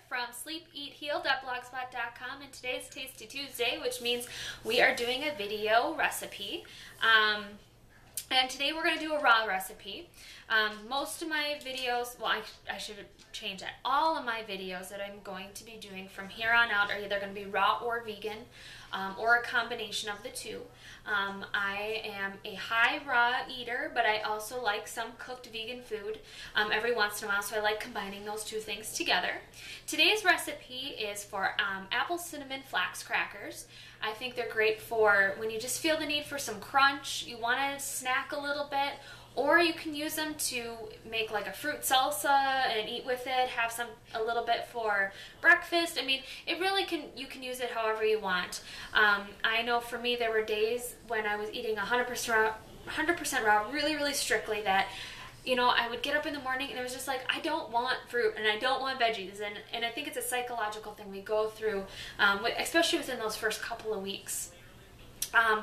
From sleepeatheal.blogspot.com, and today's Tasty Tuesday, which means we are doing a video recipe. And today we're going to do a raw recipe. Most of my videos, well, I should change that. All of my videos that I'm going to be doing from here on out are either going to be raw or vegan, or a combination of the two. I am a high raw eater, but I also like some cooked vegan food every once in a while, so I like combining those two things together. Today's recipe is for apple cinnamon flax crackers. I think they're great for when you just feel the need for some crunch, you want to snack a little bit, or you can use them to make like a fruit salsa and eat with it, have a little bit for breakfast. I mean, it really you can use it however you want. I know for me there were days when I was eating 100% raw really, really strictly that, you know, I would get up in the morning and it was just like, I don't want fruit and I don't want veggies. And I think it's a psychological thing we go through, especially within those first couple of weeks.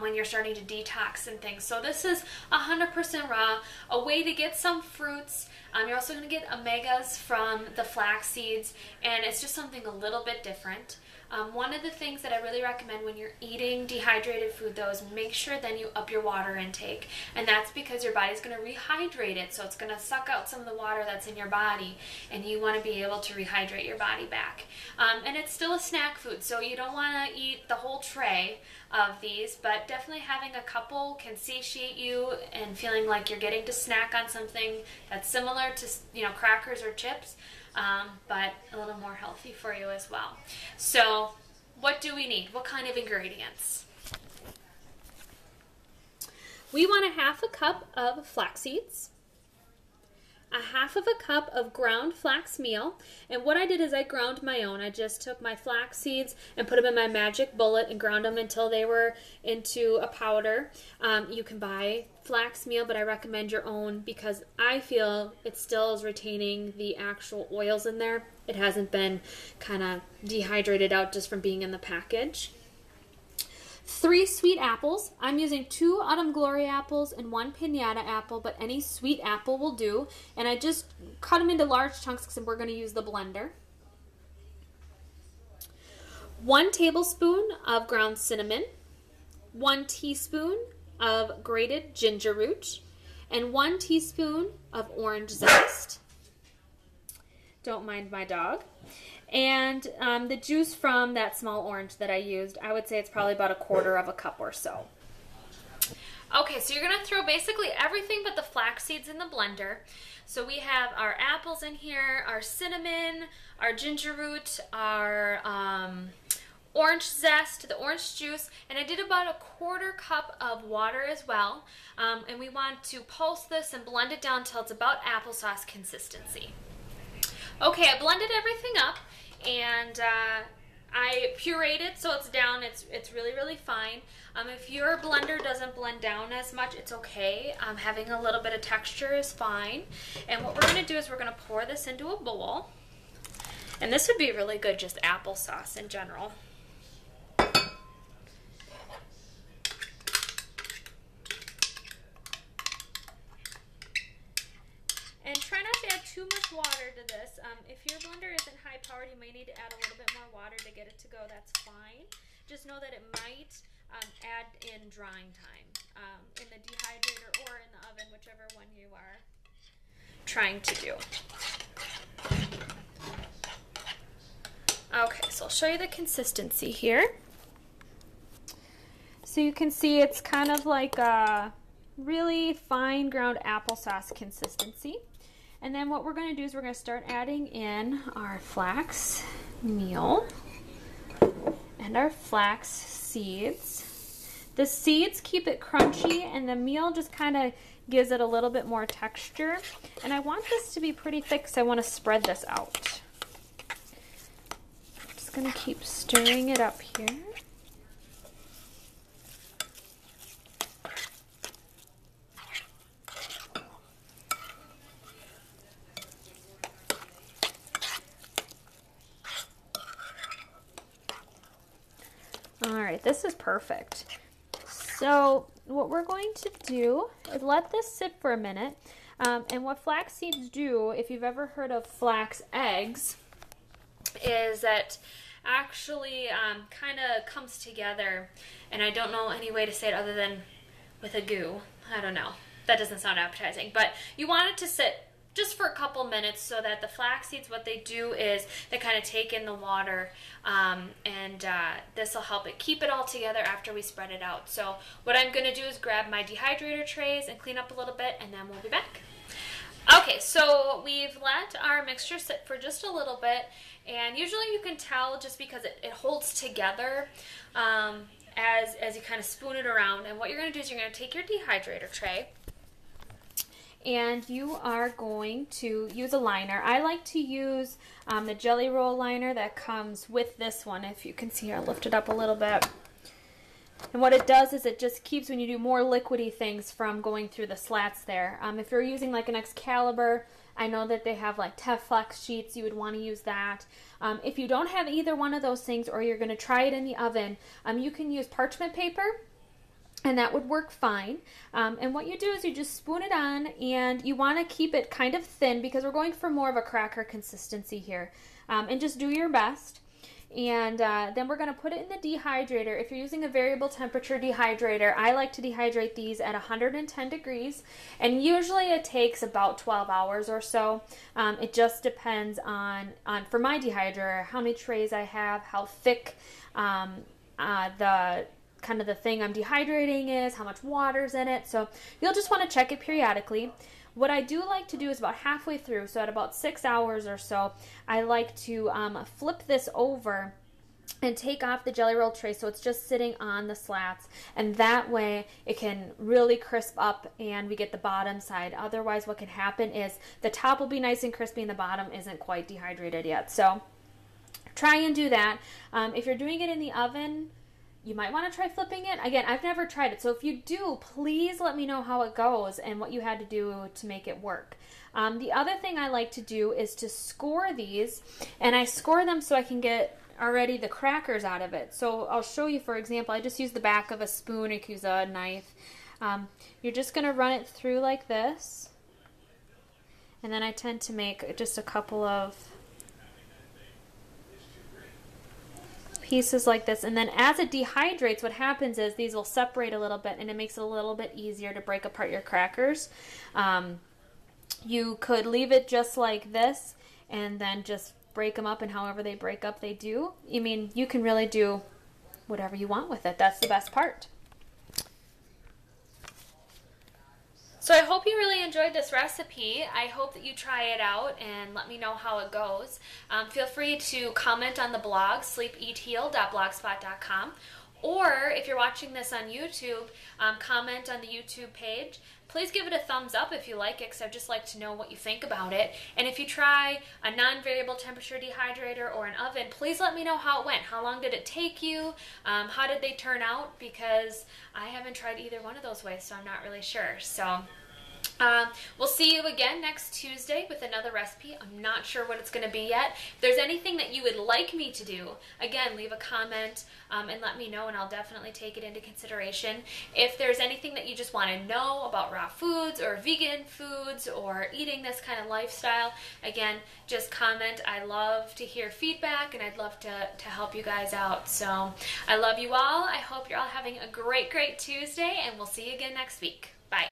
When you're starting to detox and things. So this is 100% raw, a way to get some fruits. You're also going to get omegas from the flax seeds, and it's just something a little bit different. One of the things that I really recommend when you're eating dehydrated food, though, is make sure then you up your water intake. And that's because your body's going to rehydrate it, so it's going to suck out some of the water that's in your body, and you want to be able to rehydrate your body back. And it's still a snack food, so you don't want to eat the whole tray of these, but definitely having a couple can satiate you and feeling like you're getting to snack on something that's similar to, you know, crackers or chips, but a little more healthy for you as well. So what do we need? What kind of ingredients? We want a half a cup of flax seeds, a half of a cup of ground flax meal, and what I did is I ground my own. I just took my flax seeds and put them in my magic bullet and ground them until they were into a powder. You can buy flax meal, but I recommend your own because I feel it still is retaining the actual oils in there. It hasn't been kind of dehydrated out just from being in the package. 3 sweet apples. I'm using 2 Autumn Glory apples and 1 Piñata apple, but any sweet apple will do. And I just cut them into large chunks because we're going to use the blender. 1 tablespoon of ground cinnamon, 1 teaspoon of grated ginger root, and 1 teaspoon of orange zest. Don't mind my dog. And the juice from that small orange that I used, I would say it's probably about 1/4 cup or so. Okay, so you're going to throw basically everything but the flax seeds in the blender. So we have our apples in here, our cinnamon, our ginger root, our orange zest, the orange juice, and I did about 1/4 cup of water as well. And we want to pulse this and blend it down until it's about applesauce consistency. Okay, I blended everything up, and I pureed it so it's down. It's really, really fine. If your blender doesn't blend down as much, it's okay. Having a little bit of texture is fine. And what we're going to do is we're going to pour this into a bowl. And this would be really good, just applesauce in general. And try not to add too much water to this. If your blender isn't high powered, you may need to add a little bit more water to get it to go. That's fine. Just know that it might add in drying time in the dehydrator or in the oven, whichever one you are trying to do. Okay, so I'll show you the consistency here. So you can see it's kind of like a really fine ground applesauce consistency. And then what we're going to do is we're going to start adding in our flax meal and our flax seeds. The seeds keep it crunchy and the meal just kind of gives it a little bit more texture. And I want this to be pretty thick because I want to spread this out. I'm just going to keep stirring it up here. All right, this is perfect. So what we're going to do is let this sit for a minute. And what flax seeds do, if you've ever heard of flax eggs, is that actually kind of comes together, and I don't know any way to say it other than with a goo. I don't know. That doesn't sound appetizing, but you want it to sit just for a couple minutes so that the flax seeds, what they do is they kind of take in the water, and this will help it keep it all together after we spread it out. So what I'm going to do is grab my dehydrator trays and clean up a little bit, and then we'll be back. Okay, so we've let our mixture sit for just a little bit, and usually you can tell just because it holds together as you kind of spoon it around. And what you're going to do is you're going to take your dehydrator tray, and you are going to use a liner. I like to use the Jelly Roll liner that comes with this one. If you can see here, I'll lift it up a little bit. And what it does is it just keeps, when you do more liquidy things, from going through the slats there. If you're using like an Excalibur, I know that they have like Flax sheets. You would want to use that. If you don't have either one of those things, or you're going to try it in the oven, you can use parchment paper, and that would work fine. And what you do is you just spoon it on, and you want to keep it kind of thin because we're going for more of a cracker consistency here. And just do your best. And then we're going to put it in the dehydrator. If you're using a variable temperature dehydrator, I like to dehydrate these at 110 degrees, and usually it takes about 12 hours or so. It just depends on for my dehydrator, how many trays I have, how thick the thing I'm dehydrating is, how much water's in it. So you'll just want to check it periodically. What I do like to do is about halfway through, so at about 6 hours or so, I like to flip this over and take off the Jelly Roll tray so it's just sitting on the slats, and that way it can really crisp up and we get the bottom side. Otherwise what can happen is the top will be nice and crispy and the bottom isn't quite dehydrated yet. So try and do that. If you're doing it in the oven, you might want to try flipping it. Again, I've never tried it, so if you do, please let me know how it goes and what you had to do to make it work. The other thing I like to do is to score these, and I score them so I can get already the crackers out of it. So I'll show you, for example, I just use the back of a spoon, or you can use a knife. You're just going to run it through like this, and then I tend to make just a couple of pieces like this, and then as it dehydrates, what happens is these will separate a little bit, and it makes it a little bit easier to break apart your crackers. You could leave it just like this and then just break them up, and however they break up, they do. I mean, you can really do whatever you want with it. That's the best part. So I hope you really enjoyed this recipe. I hope that you try it out and let me know how it goes. Feel free to comment on the blog, sleepeatheal.blogspot.com, or if you're watching this on YouTube, comment on the YouTube page. Please give it a thumbs up if you like it, because I'd just like to know what you think about it. And if you try a non-variable temperature dehydrator or an oven, please let me know how it went. How long did it take you? How did they turn out? Because I haven't tried either one of those ways, so I'm not really sure. So we'll see you again next Tuesday with another recipe. I'm not sure what it's going to be yet. If there's anything that you would like me to do, again, leave a comment and let me know, and I'll definitely take it into consideration. If there's anything that you just want to know about raw foods or vegan foods or eating this kind of lifestyle, again, just comment. I love to hear feedback, and I'd love to help you guys out. So I love you all. I hope you're all having a great, great Tuesday, and we'll see you again next week. Bye.